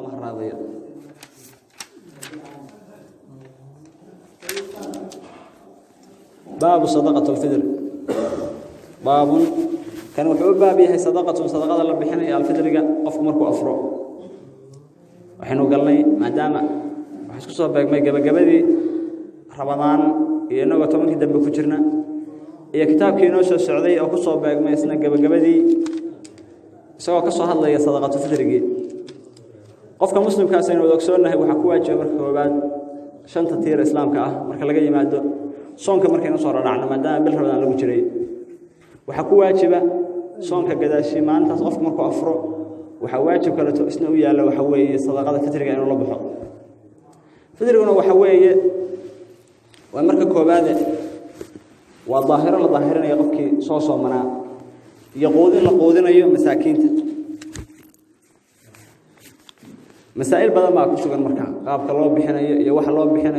لما هراضية باب صدقة الفطر باب كان وحوب بابي هي صدقة الله بحنا الفطر قف مركو أفرو وحنو قال لي ما دام وحش كسر ما جبدي رمضان ينو تمن كده بكتيرنا هي كتاب كينوس السعودية أو كسر ما يسنا جبدي سواء كسر هذا هي صدقة الفطر قف كمسلم كاسين ودكسرنا هو حكوا جبر كوباد شنطة تير إسلام كأه مركل جاي ماده صونك مركين صار رعنا ما دام بالرمضان لو جري وحكوا جبا صونك قداشي ما أنت صف مركو أفرو وحواجب كلا تسنوية لو حوي صدقة فترة إنه الله بحر فترة إنه وحوي ومركب كوبادة والظاهرة الظاهرين يقفك صوص منا يقودين لقودين أيوة مساكين مسائل بدل ما كل شيء المركب قاب الله بحنا يوح الله بحنا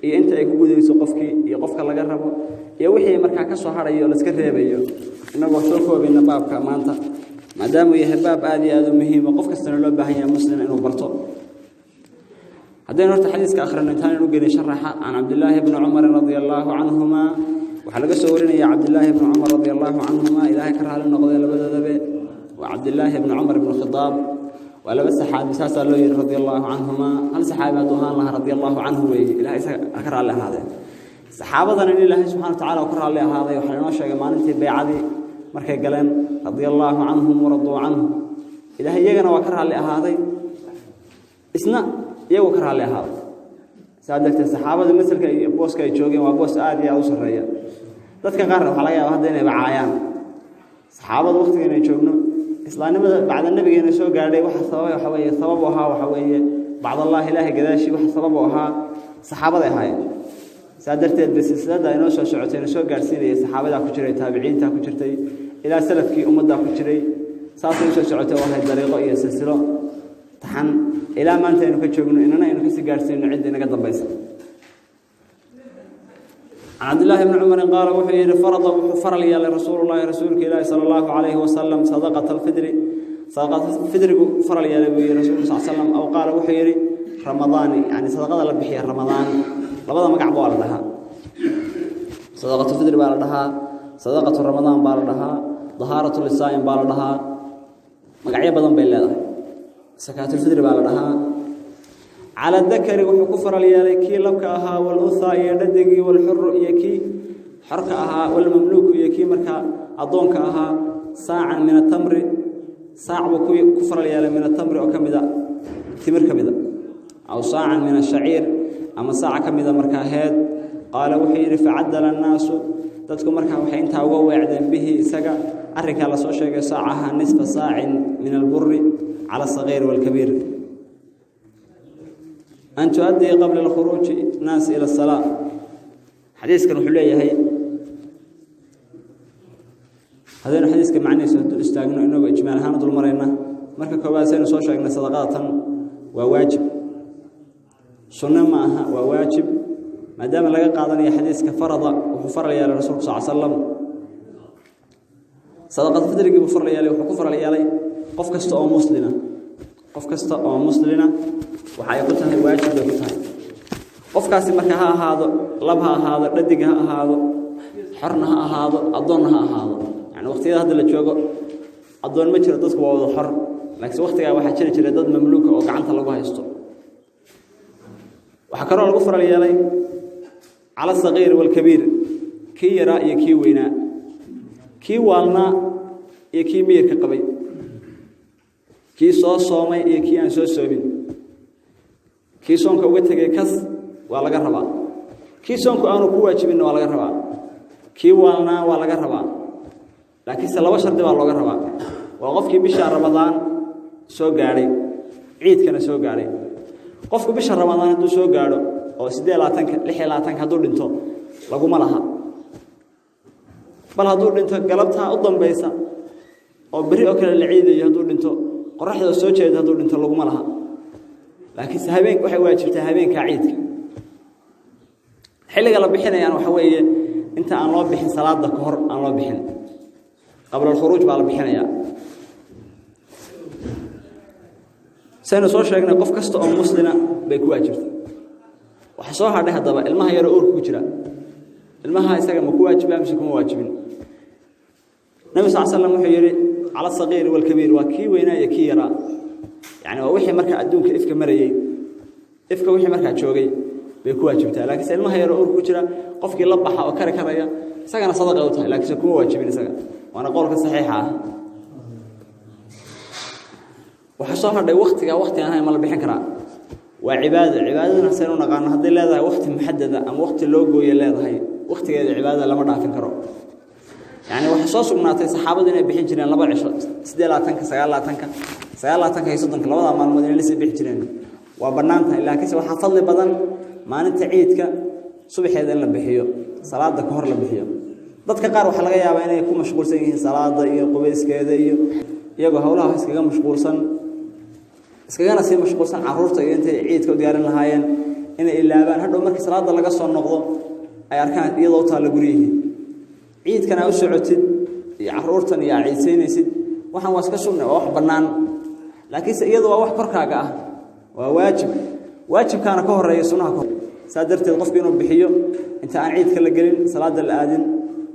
إيه أنت يكون جودي سقفك يقفك الله جربه يوحي مركب كسر أيوة لسكته بيو إنه بحصلكوا بين باب كمانته ما دام يهباب آدي هذا مهم وقف كستنا لو بهي مسلم إنه برطو هذين نرت حديث كآخر النتاني نقول شرح عن عبد الله بن عمر رضي الله عنهما وحلق سورنا يا عبد الله بن عمر رضي الله عنهما إلهي كره لنا قضية لبدا ذبي وعبد الله بن عمر بن الخطاب ولا بس صحابي ساسا لوي رضي الله عنهما هل صحابة دوهان الله رضي الله عنه إلهي كره له هذا صحابة إن الله سبحانه وتعالى وكره له هذا وحنا نشجع ما ننتهي بيعدي markay galeen radiyallahu anhum wa radu anhu ilaahay iyagana waa ka raali ahaaday isna iyagu ka raali ahaaday saadagta saxaabada misalka iyo booska ay joogeen waa boos aad iyo aad u sareeya dadka qaar waxa laga yaabaa hadda inay bacaayaan saxaabada waqtiga inay joogno islaamnimada bacda nabigeena soo gaadhay waxa sabab waxa weeye bacda allah ilaahay gadaashi waxa sabab waxa saxaabada ahaayeen سادرتي بالسلسلة إنه شو شعتين شو قارسين صحابة ku jiray taabiciinta ku jirtay ila salafkii umada ku jiray saasay soo socotay waxa dariiqo iyo silsilo taxan ila maanta inuu ka joogno inana inuu kasi gaarsiino cid inaga dambaysa عبد الله بن عمر قال وحي فرض يا رسول الله رسولك الله صلى الله عليه وسلم صدقة الفطر فرض يا رسول الله صلى الله عليه وسلم أو قال وحي رمضان يعني صدقة البحية رمضان لبدا مقع بالدها صدقة الفطر بالدها صدقة رمضان بالدها ظهارة للصائم بالدها مقعية بدن بالله زكاة الفطر بالدها على الذكر وحكفر ليالكي لبكها والأنثى يددقي والحر يكي حركها والمملوك يكي مركا أضونكها ساعا من التمر ساع كفر ليال من التمر أو كمدا تمر كمدا أو ساعا من الشعير أما ساعة كمدا مركا هاد قال وحير فعدل الناس تذكر مركا وحين تاوغو وعدين به سقا أرك على سوشيك ساعها نصف ساع من البر على الصغير والكبير أن تؤدي قبل الخروج ناس إلى الصلاة حديث كان حلية هي هذا الحديث كان معني استاغنوا إنه إجمال هاند المرينا مركا كواسين سوشيك صدقات وواجب سنة معها وواجب ما دام لقى قاضي حديث كفرض وحفر لي على الرسول صلى الله عليه وسلم صدقة الفطر بفر لي وحكفر لي قف كسته أو مسلمة قف كسته أو مسلمة وحيقتها واجب بقتها قف كاسي مركها هذا لبها هذا ردقها هذا حرنها هذا أضنها هذا يعني وقت هذا اللي تشوفه أضن ما تشرد تصق وهذا حر لكن وقتها واحد شرد ضد مملوك أو قعنت لقوها يستر وحكروا الغفر لي على الصغير والكبير كي رأي كي وينا كي والنا يكي مير كقبي كي صومي يكي أن صومين كي صوم كوجتك كس ولا جربا كي صوم كأنه قوة جبنا ولا جربا كي والنا ولا جربا لكن سلوا شرط ولا جربا وقف كي بشهر رمضان سو قاري عيد كان سو قاري qofku bisha Ramadaan haduu soo gaaro oo 26 haduu dhinto lagu malaha bal haduu dhinto galabta u dambaysa oo bari oo kale la ciidayo haduu dhinto qoraxda soo jeeda haduu dhinto lagu malaha laakiin habeen waxay waajibtaa habeenka ciidka xilliga la bixinayaan waxa weeye inta aan loo bixin salaada ka hor aan loo bixin qabla al-khuruj baa la bixinayaa sayna soo sheegnay qof kasta oo muslina bay ku waajibtay waxa soo hadhay hadaba ilmaha yar oo ku jira ilmaha isaga ma ku waajibaa mise kuma waajibin nabi sallallahu alayhi wasallam wuxuu yiri ala sagiir wal kabiir wa kii weynaa iyo kii yara yani waa wixii marka adduunka ifka marayay ifka wixii marka joogay bay ku waajibtaa laakiin ilmaha yar oo ku jira qofkii la baxa oo kare karaya isagana sadaqa u tahay laakiin kuma waajibin isaga waana qowlka saxiixa ah waxa soo hadhay waqti aan ma la bixin karaa waa cibaadadana saynu naqaan hadii leedahay waqti muhaddada ama waqti loo gooyo leedahay waqtigeeda cibaadada lama dhaafin karo yani waxa soo sugnaatay saxaabadu inay bixin jireen laba cisho 89 iyo 30 labada maalmood inay la bixin jireen waa banaantahay laakiin waxa fadli badan maalinta ciidka subaxeeda in la bixiyo salaada ka hor la bixiyo dadka qaar waxa laga yaabaa inay ku mashquulsan yihiin salaada iyo qubayskeeda iyo iyagoo hawlaha iskaga mashquulsan iskagana sii mashquulsan caruurta iyo intay ciidka u diyaarin lahaayeen inay ilaabaan hadhow markii salaada laga soo noqdo ay arkaan iyadoo taala guriyihii ciidkana u socotid iyo caruurtan iyo ciidsaynaysid waxaan waa iska sunnah wax banaan laakiin iyadoo waa wax korkaaga ah waa waajibkaana ka horeeya sunnaha ka saadarteed qofku inuu bixiyo inta aan ciidka la gelin salaada la aadin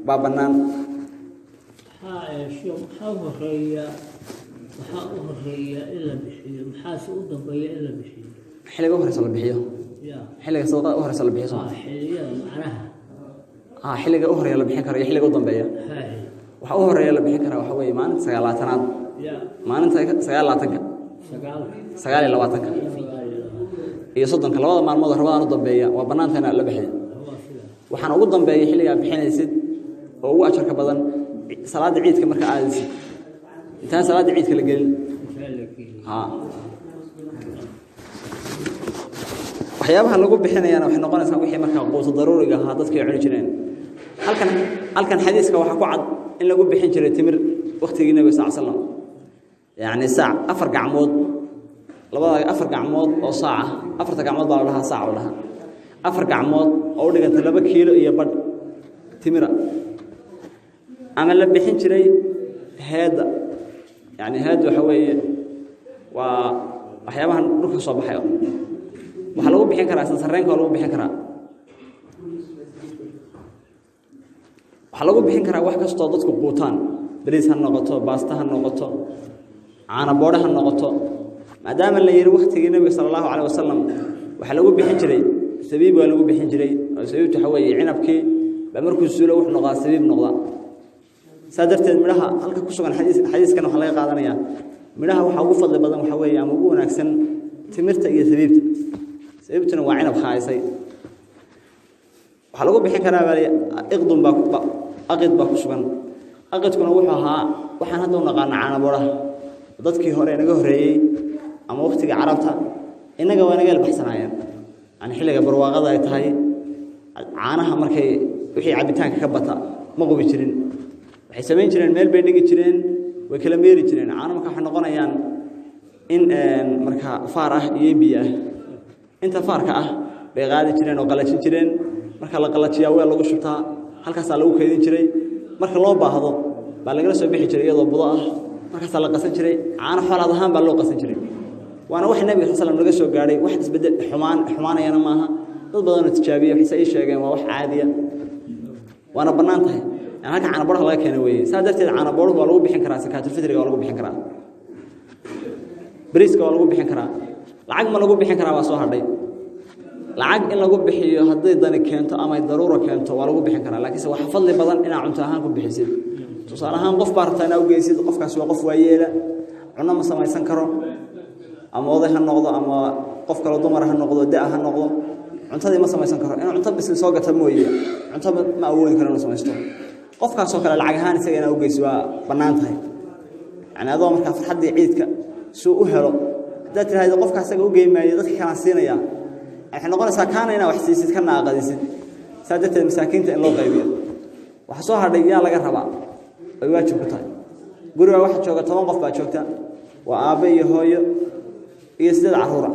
baa banaan إلا بحيو محاسب ضبية إلا بحيو حلقة أخرى صلى بحيو حلقة صدقة أخرى صلى بحيو حلقة معناها حلقة أخرى يلا بحين كرا حلقة ضبية وأخرى يلا بحين كرا وحوي ما أنت سجالاتنا ما أنت سجالاتك سجال لواتك يصدق كلا ما الموضوع ربنا ضبية وبنانتنا إلا بحين وحنا أقول ضبية حلقة بحين يسد وهو أشرك بدن صلاة عيد كمرك عادي انت صلاه عيد كلا قال waxyaabaha lagu bixinayana waxay noqonaysaa wixii marka qoto daruuriga ah dadka ay cuni jireen halkan xadiiska waxa ku cad in lagu bixin jiray timir waqtigii nabiga sallallahu alayhi wasallam yaani saac afar gacmood labada afar gacmood oo saac afarta gacmood baa laha saac laha afar gacmood oo u dhiganta 2 kiilo iyo badh timira ama la bixin jiray heeda يعني هذا وحوي وأحيانا نروح صباحا وحلو بحين كرا سرين كلو بحين كرا وحلو بحين كرا واحد كستودت كبوتان بريس هالنقطة باستا هالنقطة عنا بورة هالنقطة ما دام اللي يروح تيجي النبي صلى الله عليه وسلم وحلو بحين جري سبيب ولو بحين جري سبيب تحوي عنب كي بمركز سلو وحنقا سبيب نقطة سادرتين مiraha halka ku sugan xadiiskan waxa laga qaadanaya miraha waxa ugu fadli badan waxa weeye ama ugu wanaagsan timirta iyo sabiibtuna waa cinab khaysay waxa lagu bixin karaa iqdum aqid ba ku sugan aqidkuna wuxuu ahaa waxaan hadda u naqaan caana boraha dadkii hore inaga horeeyay ama waqtiga carabta inaga waa naga baxsanayeen aan xilliga barwaaqada ay tahay caanaha markay wixii cabitaanka ka bata ma qubi jirin waxay sameyn jireen meel bay dhigi jireen way kala meeri jireen caano marka waxa noqonayaan in marka faar ah iyo biyo ah inta faarka ah bay qaadi jireen oo qalajin jireen marka la qalajiyaa weel lagu shubtaa halkaas lagu kaydin jiray marka loo baahdo baa laga soo bixi jiray iyadoo budo ah markaas la qasan jiray caano xoolaad ahaan baa loo qasan jiray waana wax nabi sallallahu alayhi wasallam laga soo gaaray wax isbedel xumaanayana maaha dad badan oo tijaabiyo waxay sheegeen waa wax caadi ah waana banaan tahay يعني هكا عنا بورها الله كانوا ويا سادرت عنا بورها ولا هو بيحن كرا سكات الفطر ولا هو بيحن كرا بريسك ولا هو بيحن كرا العق ما لو بيحن كرا واسو هردي العق إن لو بيحيو هدي داني كانت أما ضرورة كانت ولا هو بيحن كرا لكن سو حفظ لي بدن إن عنتها هان كوب بيحسد تصار هان قف بارتنا وجيسد قف كسو قف وياله عنا ما سمع سنكرو أما واضح النقطة أما قف كلا ضمر هالنقطة داء هالنقطة عنتها ما سمع سنكرو إن عنتها بس سوقة موية عنتها ما أول كلام سمع يستوى qofkaas oo kale lacag ahaan isagana u geeyso waa banaan tahay yani adoo marka farxadii ciidka soo u helo dad tiraahdo qofkaas asaga u geeymayo dadka kala siinaya ay noqonaysaa kaana ina wax siisid kana aqadisid saadada masaakiinta in loo qaybiyo waxa soo hadhay yaa laga rabaa ay waajib ku tahay guriga waxa jooga 10 qof baa joogta waa aabe iyo hooyo iyo sidoo caruura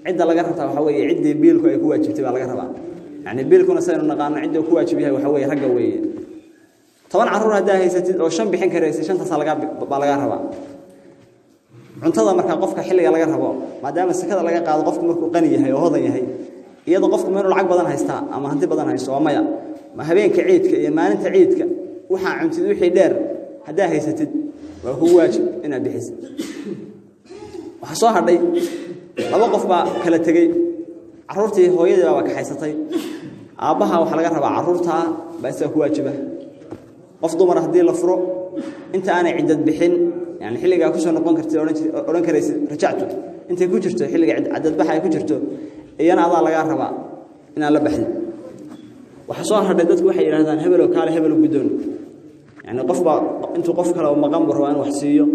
cid laga rabtaa waxa weeye cidii biilku ay ku waajibtay baa laga rabaa yani biilkuna saynu naqaan cidii ku waajib yahay waxa weeye ragga weeye طبعا عرور هذا هي ستة أو شن بحين كريسة شن تصل لقى بالغاربة cuntada marka qofka xilliga laga rabo maadaama sakada laga qaado qofku markuu qani yahay oo hodan yahay iyada qofku meel lacag badan haysta ama hanti badan haysto maya ma habeenka ciidka iyo maalinta ciidka waxa cuntid wixii dheer hadaa haysatid waa huwa waajib inaad bixisid waxa soo hadhay laba qof baa kala tagay caruurtii hooyada waa ka haysatay aabaha waxa laga rabaa caruurta baa ku waajiba qof dumar hadii la furo inta aanay ciidad bixin يعني xilliga ku soo noqon kartay oran karaysid rajactu intay ku jirto xilliga cadad baxa ay ku jirto iyana adaa laga rabaa in aan la baxin waxa soo hadhay dadku waxay yiraahdaan hebel oo kale hebel gudoon yani qofba intuu qof kale oo maqan baro aan wax siiyo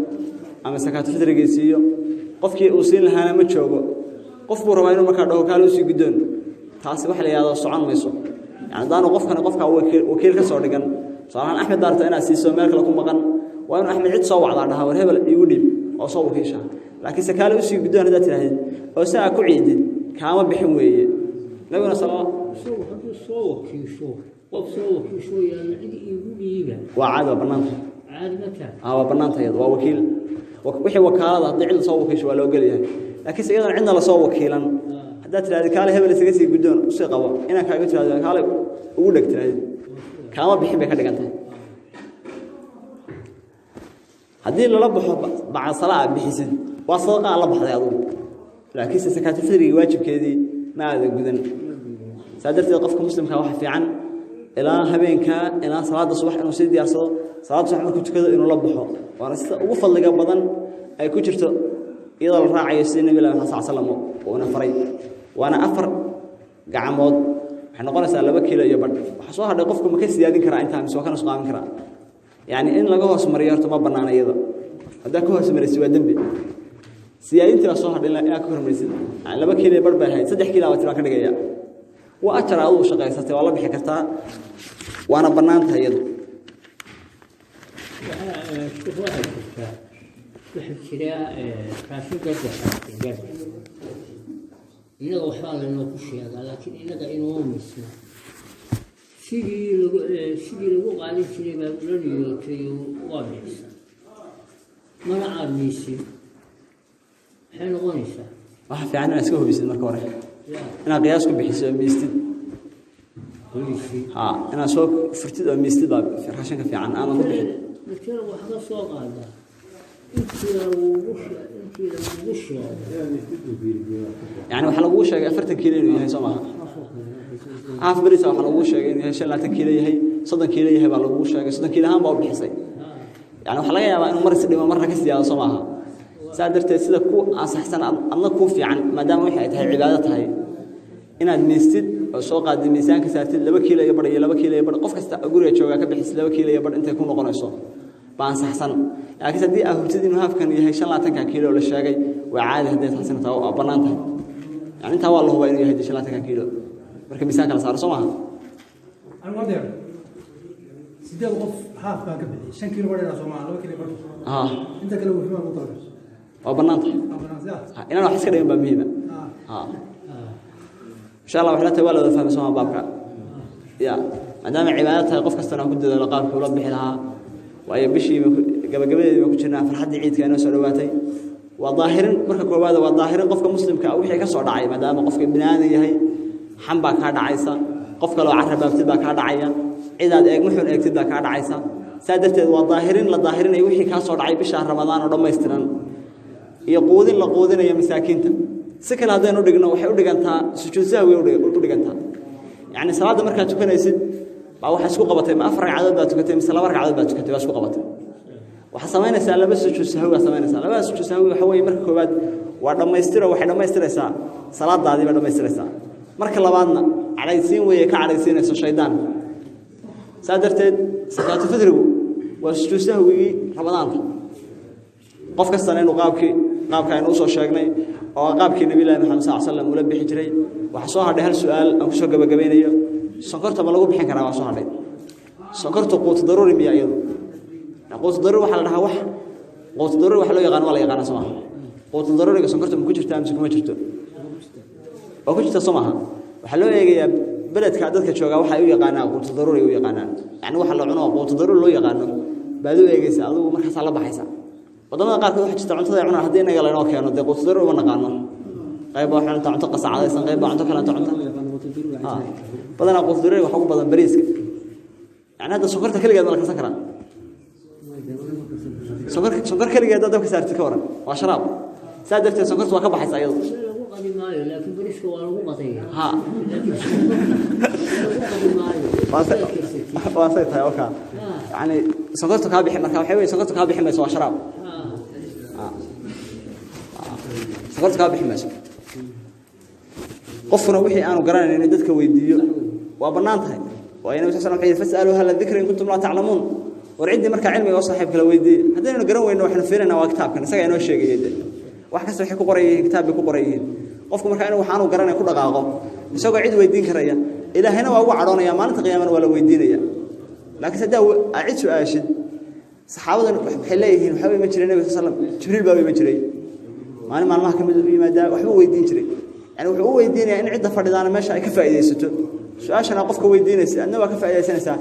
ama sakaat fitriga siiyo qofkii uu siin lahaana ma joogo qof buu rabaa inuu marka dhaho kale uu sii gudoon taasi waxa la yiraahdo socon mayso yani daano qofka wakiil ka soo dhigan salaam Ahmed daarta inaa siiso meel kale ku maqan وأنا أحمد عيد صوّع على هذا والهبل يقولي أو صوّر كيشة لكن سكالو يسوي بدون هذا تراهد أو ساعة كعيد كام بحموية نبينا صلاة صوّر كيشو وصوّر كيشو يعني يقولي يبان وعاد وبرنامج عاد متى وبرنامج هذا ووكيل وحي وكالة ضيع صوّر كيشو ولا قال يعني لكن سيدا عندنا لصوّر وكيلا هذا تراهد كاله هبل سكسي بدون سقوا إنا كاجو تراهد كاله أقولك تراهد كام بحبك هذا كنته haddii la baxo bacda salaad bixisid waa sadaqa la baxday adigu laakiin sakaat fidriga waajibkeedii ma aad gudan saadarteed qofka muslimka waxa fiican ilaa habeenka ilaa salaada subax inuu si diyaarsado salaada subax markuu tukado inuu la baxo waana sida ugu fadliga badan ay ku jirto iyadoo la raacayo sida nabiga sallallahu alayhi wasallam oo na faray waana afar gacmood waxay noqonaysaa 2 kiilo iyo badh waxa soo hadhay qofku ma ka siyaadin karaa inta mise waa kana soo qaadan karaa يعني إن لقوه سمريارته ما بنانا يدا هذا كوه سمريسي ودنبي سيادتي وصوها لله يا كوه مريسي يعني لما كيلو بربع هاي 3 كيلو وتبع كده جاي وأترى أول شقة يساتي والله بحكرتها وأنا بنانتها يدا شوف واحد واحد شراء كافي قدر إنه وحال إنه كشيء لكن إنه إنه مسلم sidii lagu qaalin jiray baa la niyootay waa bixisa mana aadmiisin waxay noqonaysaa waxa fiican inaad iska hubisid marka hore inaad qiyaas ku bixiso miistid inaad soo furtid oo miistid baa raashinka fiican ama ku bixid markii wax ka soo qaada intii lagu sheegay يعني waxa lagu sheegay 40 kiilo inuu yahay Soomaha عاف بريسة وحنا لو شيء يعني هالشيء لا تكيله هي صدق كيله هي بالله شيء صدق كيله هم بقول بحسي يعني وحلا يا إنه مرة كسي على صماها سادرت سيدا كو أحسن أنا كو في عن ما دام وحيد هاي عبادات هاي إن المسجد السوق قاعد الميزان كسرت لبا كيله يبر لبا كيله يبر قف كست أقول يا شو كبحس لبا كيله يبر أنت يكون قناصة بانس أحسن يعني كسدي أهبتدي إنه هاف كان هاي شيء لا تنك كيله ولا شيء وعاد هديت حسن تاو بنانتها يعني أنت والله هو إنه هدي شيء لا تنك كيلو marka miisaanka la saaro Soomaha aan wadeer sidee qof haaf baa ka bixi 5 kiilo wareer Soomaha 2 kiilo bar inta kale wuxuu u talabay waa banaanta inaan wax iska dhigin baa muhiim insha Allah waxa la tawaalo fahmi Soomaha baabka ya maadaama cibaadada qof kasta aan ku dadaalo qaabka uu bixi lahaa waayo bishii gabagabadeedii ku jirnaa farxadii ciidka inoo soo dhawaatay waa daahirin marka koobaad waa daahirin qofka muslimka wixii ka soo dhacay maadaama qofka binaadin yahay حنبا كان عيسى قفك لو عرب بتبقى كان عيا إذا محن اكتبها كان عيسى سادرت والظاهرين للظاهرين يوحي كاسور عيب شهر رمضان ورما يسترن يقودين لقودين يا مساكين سكن هذا نودقنا وحي ودقنتها سجوزاوي ودقنتها يعني صلاة مركز تكون يسد أو حسكو قبته ما أفرع عدد باتكتي مثل ورق عدد باتكتي واسكو قبته وحسمينا سالة بس سجوزاوي سمينا سالة بس سجوزاوي حوي مركز بعد ورما يستر وحنا ما يستر صلاة هذه بعد ما يستر marka labaadna calaysiin way ka calaysiinayso shaydaan saadarteed sakaatu fidrigu waa sujuusahawi ramadaanka qof kasta inuu qaabka inuu soo sheegnay oo qaabkii nabi ilaahay maxamed sallallahu alayhi wasallam uu la bixi jiray waxa soo hadhay hal su'aal aan ku soo gabagabeynayo sonkorta ma lagu bixin karaa waa soo hadhay sonkortu quut daruuri miya iyadu quut daruuri waxa la dhahaa wax quut daruuri waxa loo yaqaan wala yaqaan Soomaha quut daruuriga sonkorta ma ku jirtaa mise kuma jirto oo ku jirta Soomaha waxa loo eegayaa beledka dadka jooga waxa ay u yaqaanaan quut daruuri u yaqaanaan yani waxa la cuno quut daruuri loo yaqaano baad u eegaysaa adigu markaas la baxaysa wadamada qaarkood waxa jirta cuntada ay cunaan haddii inaga laynoo keeno dee quudaro uma naqaano qayb baa cunta cunto qasacadaysan qayb baa cunto kale cunta badanaa quudaro waxa ugu badan bariiska yani hadda sokorta kaligeed ma la karsan karaa sonkor kaligeed dad dabka saartay ka waran waa sharaab saa darteed sonkorta waa ka baxaysa iyadu ها واسيتها اوكا يعني سكرت كابي marka waxa weey سكرت كابي ximayso waa sharaab سكرت كابي ximayso qofna wixii aanu garanaynin dadka weydiiyo waa banaan tahay waa inuu sallallahu alayhi wasallam fasalu hal dhikra in kuntum la ta'lamun warcidii marka cilmiga oo saaxiibka la weydiiyo hadaynu garan weyno waxna fiirinaa waa kitaabkan isaga inoo sheegay wax kasta wixii ku qorayeen kitaabka ku qorayeen qofku marka inuu waxaanu garanay ku dhaqaaqo isagoo cid weydiin karaya ilaahina waa ugu caroonaya maalinta qiyaamada waa la weydiinaya laakiin sadaa cid su'aashid saxaabadan waxay leeyihiin waxa ma jiray nabiga sallallahu alayhi wasallam jibriil baa ma jiray maalmaha kamid u yimaada waxba weydiin jiray yani wuxuu u weydiinaya in cidda fadhidaana meesha ay ka faa'iideysato su'aashana qofka weydiinaysa adna waa ka faa'iideysanaysa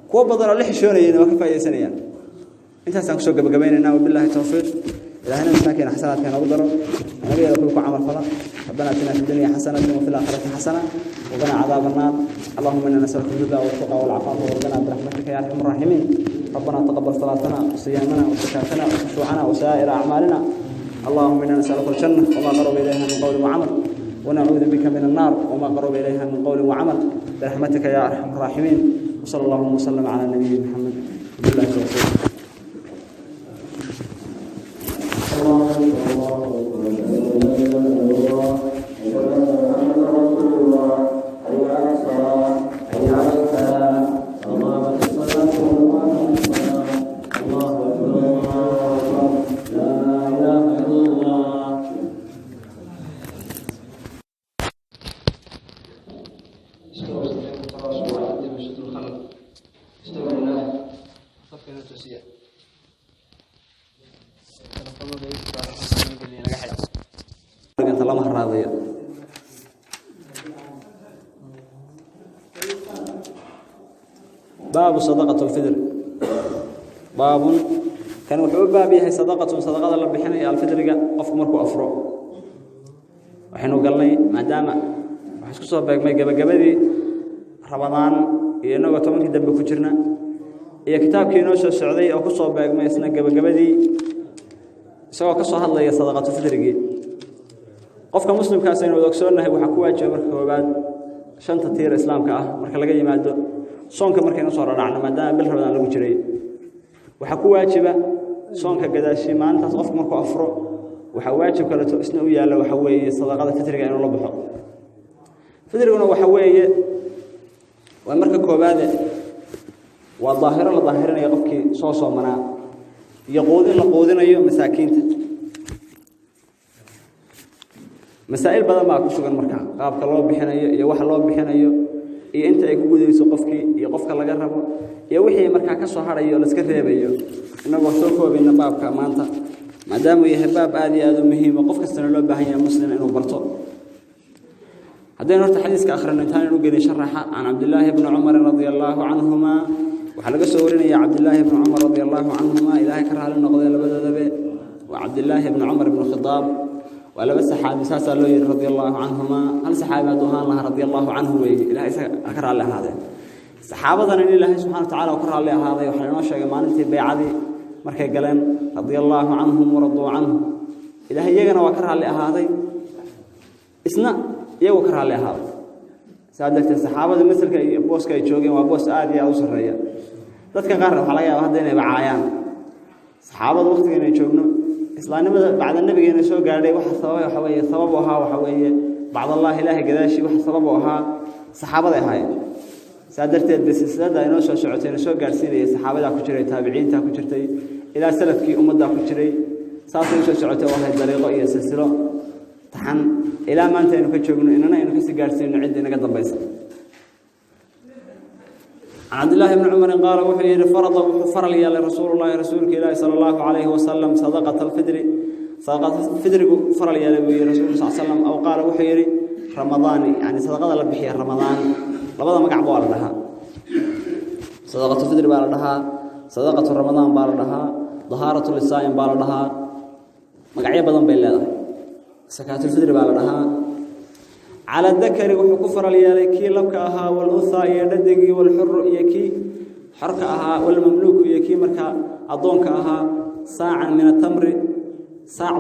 kuwa badan oo la xishoonayeen waa ka faa'iideysanayaan intaas aan ku soo gabagabeynayna wabillahi tawfiiq إلهنا مساكين حسنات كان أقدر النبي يقول لكم عمل فلا ربنا آتنا في الدنيا حسنة وفي الآخرة حسنة وقنا عذاب النار اللهم إنا نسألك الهدى والتقى والعفاف وارزقنا برحمتك يا أرحم الراحمين ربنا تقبل صلاتنا وصيامنا وزكاتنا وخشوعنا وسائر أعمالنا اللهم إنا نسألك الجنة وما قرب إليها من قول وعمل ونعوذ بك من النار وما قرب إليها من قول وعمل برحمتك يا أرحم الراحمين وصلى الله وسلم على النبي محمد بالله توفيق باب صدقة الفطر باب كان وحو بابيها صدقة الله بخينيا الفطر قف markuu afro waxaanu galnay maadaama waxa isku soo beegmay gabagabadii Ramadaan iyo inaga 10 dambe ku jirna iyo kitaabkii inoo soo socday oo ku soo beegmay isna gabagabadii isagoo ka soo hadlaya sadaqatu fitrigi qofka muslimka ah inuu ogsoonahay waxa ku waajiba marka koobaad shanta tiir islaamka ah marka laga yimaado soonka markaynu soo raacno maadaama bil Ramadaan lagu jiray waxa ku waajiba soonka gadaashi maalintaas qofku markuu afro waxa waajib kale isna u yaala waxa weeye sadaqada fitriga inuu la baxo fitriguna waxa weeye waa marka koobaad waa daahiro la daahirinayo qofkii soo soomanaa iyo qoodin la qoodinayo masaakiinta masaa'il badan baa ku sugan marka qaabka loo bixinayo iyo waxa loo bixinayo iyo inta ay ku gudayso qofkii iyo qofka laga rabo iyo wixii marka ka soo harayo la iska reebayo inagoo soo koobina baabka maanta maadaama yahay baab aad iyo aad u muhiim ah qof kasta loo baahan yahay muslim inuu barto hadeen horta xadiiska akhrin intaan inuu gelin sharaxa aan Abdullah ibn Umar radiyallahu anhuma waxa laga soo warinaya Abdullah ibn Umar radiyallahu anhuma ilaahay ka raali noqday labadoodaba wa Abdullah ibn Umar ibn Khattab ولا بس صحابي ساسا لو رضي الله عنهما هل صحابه دوهان الله رضي الله عنه وي الهي اكر الله هذا صحابتنا ان الله سبحانه وتعالى اكر الله هذا وحنا نoo sheegay maalintii bay'adii markay galeen رضي الله عنهم ورضوا عنه الهي iyagana waa kar الله ahaaday isna iyagu kar الله ahaaday saadalta saxaabada misalka iyo booska ay joogeen waa boos aad iyo aad u sareeya dadka qaar waxa laga yaabaa hadda inay bacaayaan saxaabada waqtiga inay joogno islaamnimada bacda nabigeena soo gaadhay waxa sabab waxa weeye bacda Allah ilaahi gadaashi waxa sabab waxa saxaabada ahaayeen saadarteed silsilada inoo soo socotay inoo soo gaarsiinay saxaabada ku jiray taabiciinta ku jirtay ilaa salafkii ummadda ku jiray saasay soo socotay waxa dariiqo iyo silsilo taxan ilaa maanta inuu ka joogno inana inuu ka sii gaarsiino cid inaga dambaysa عبد الله بن عمر قال وحي فرض يا رسول الله رسولك الله صلى الله عليه وسلم صدقة الفطر فرض يا رسول الله صلى الله عليه وسلم أو قال وحي رمضان يعني صدقة البحية رمضان لبدا مقع بالدها صدقة الفطر بالدها صدقة رمضان بالدها ظهارة للصائم بالدها magacyo badan bay leedahay sakaatul fidri baa la dhahaa على الذكر وحكفر اليالي كي لبكها والأنثى يددقي والحر يكي حركها والمملوك يكي مركا أضونكها ساعا من التمر ساع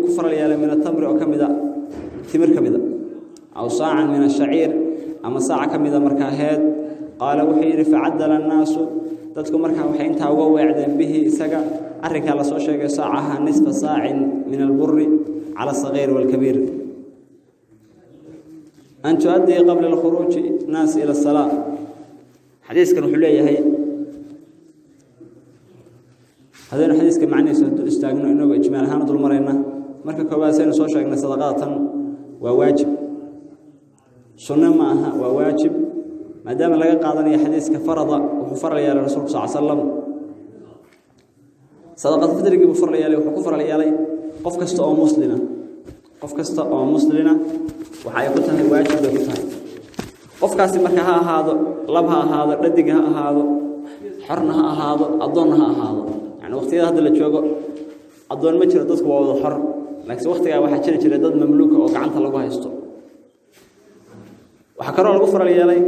كفر اليالي من التمر وكمدا تمر كمدا أو ساعا من الشعير أما ساعة كمدا مركا هاد قال وحير فعدل الناس تذكر مركا وحين تاوغو وعدين به سقا أرك على صوشيك ساعها نصف ساع من البر على الصغير والكبير أن تؤدي قبل الخروج الناس إلى الصلاة حديث كان حليه هي هذا الحديث كان معني استاغنا إنه إجمال هانا طول مرينا مركا كواسين سوشيكنا صدقات وواجب سنة معها وواجب ما دام لقى قاضي حديث كفرض وحفر لي على الرسول صلى الله عليه وسلم صدقة فدرك بفر لي وحكفر لي قف كست أو مسلمة قف كست أو مسلمة waxay ku tahay waajib ay ku tahay qofkaasi marka ha ahaado lab ha ahaado dhadig ha ahaado xorna ha ahaado adoon ha ahaado yani waqtiyada hadda la joogo adoon ma jiro dadku waa wada xor laakiin waqtiga waxa jira dad mamluuk oo gacanta lagu haysto waxa kale oo lagu faral yeelay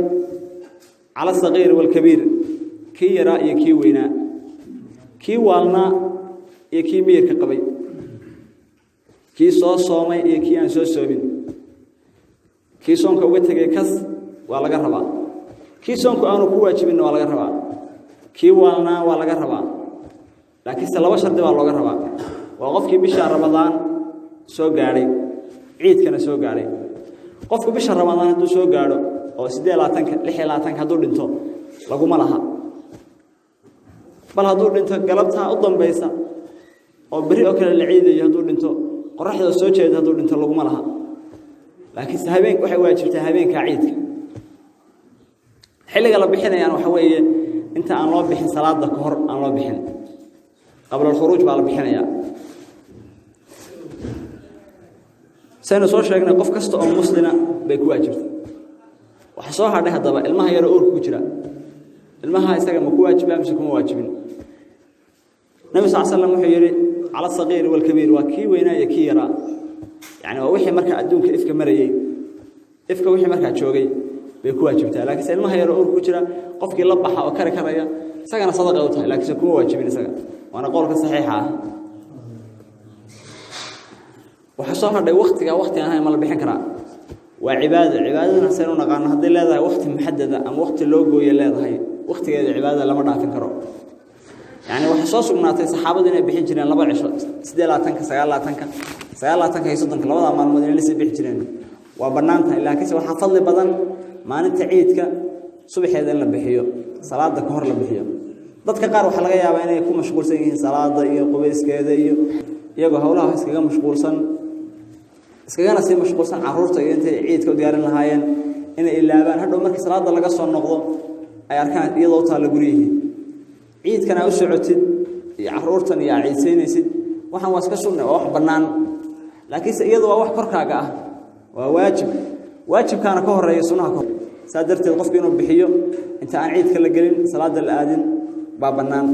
ala sagiir wal kabiir kii yara iyo kii weyna kii waalna iyo kii meerka qabay kii soo soomay iyo kii aan soo soomin kii soonka uga tagay kas waa laga rabaa kii soonku aanu ku waajibin waa laga rabaa kii waalna waa laga rabaa laakiin laba shardi baa looga rabaa waa qofkii bisha Ramadaan soo gaaray ciidkana soo gaaray qofku bisha Ramadaan haduu soo gaaro oo 26 haduu dhinto laguma laha bal haduu dhinto galabta u dambaysa oo bari oo kale la ciidayo haduu dhinto qorraxda soo jeeda haduu dhinto laguma laha laakiin habeenka waxay waajibtaa habeenka ciidka xilliga la bixinayaan waxa weeye inta aan loo bixin salaada ka hor aan loo bixin qabla al-khuruj baa la bixinayaa sayna soo sheegnay qof kasta oo muslima bay ku waajibtaa waxa soo hadhay hadaba ilmaha yar oo ku jira ilmaha isaga ma ku waajibaa mise kuma waajibin nabi sallallahu alayhi wasallam wuxuu yiri ala sagiir wal kabiir wa kii weynaa iyo kii yaraa يعني وحي مركا أدونك إفك مريي إفك وحي مركا جوجي بيكون واجبتها لكن سلمها يرؤون كجرا قفك لبحها وكره كريا سجنا صدقة وتها لكن سكون واجبين سجنا وأنا قولك صحيحة وحصلنا ده وقت أنا ما لبيحن كرا وعبادة سنون قانا هذا لا وقت محددة أم وقت اللوجو يلا هاي وقت العبادة لما نعرفين كرا يعني وحصاص مناطق صحابة دين بيحن جرين لبع عشرة سدلا تنك سجلا تنك سيالا تنك يصدق لوضع مع المدينة لسه بيحجرين وبرنامجها إلا كيس وحفظ لي بدن ما أنت عيدك صبح هذا اللي بحيه صلاة الظهر اللي بحيه ضد كقار وحلقة يا بيني يكون مشغول سين صلاة ضيق قبيس كذا يجوا هؤلاء هسكجا مشغول سن هسكجا ناس مشغول سن عرورته أنت عيدك وديار النهاية إن إلا بان هذا مركز صلاة الله قصة النقضة أي أركان يضو طال قريه عيد كان أوسعتد عرورته يا عيد سين waxaan waas ka sunnay wax banaan laakiin iyadu waa wax korkaaga ah waa waajibkaana ka horeeyo sunnaha ka saadarteed qofku inuu bixiyo inta aan ciidka la gelin salaada la aadin baa banaan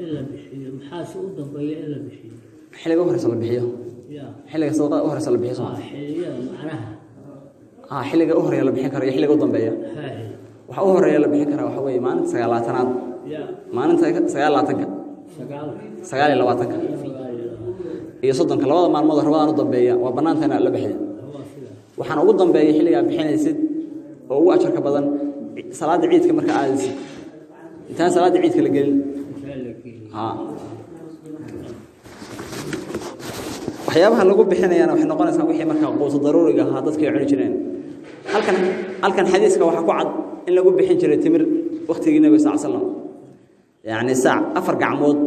illa bixiyo maxaa u dambeeya illa bixiyo xilliga hore la bixiyo xilliga sadaqada hore la bixiyo xilliga macnaha xilliga hore la bixin karo xilliga u dambeeya waxa uu horeeyo la bixin kara waxa weeye maalinta 9aad maalinta 9 iyo 30 labada maalmood Ramadaan u dambeeya waa banaantana la bixiyo waxaan ugu dambeeyay xilliga bixinaysid oo ugu ajarka badan salaada ciidka marka aadaysid inta salaada ciidka la gelin waxyaabaha lagu bixinayana waxay noqonaysaa wixii marka quuto daruuriga ah dadka ay cuni jireen halkan xadiiska waxa ku cad in lagu bixin jiray timir waqtigii nabiga sallallahu alayhi wasallam yani saac 4 gacmood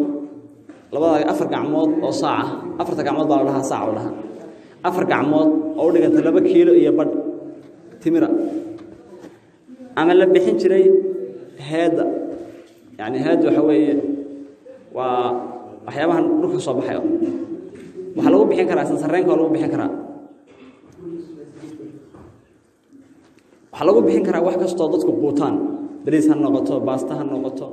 labada 4 gacmood oo saac 4 gacmood baa lahaa saac oo lahaa 4 gacmood oo u dhiganta 2 kiilo iyo badh timira ama la bixin jiray heeda yani heed waxa weeye waa waxyaabahan dhulka soo baxayo waxa lagu bixin karaa sarreenka lagu bixin karaa waxa lagu bixin karaa wax kasto dadku quutaan bariis ha noqoto baasta ha noqoto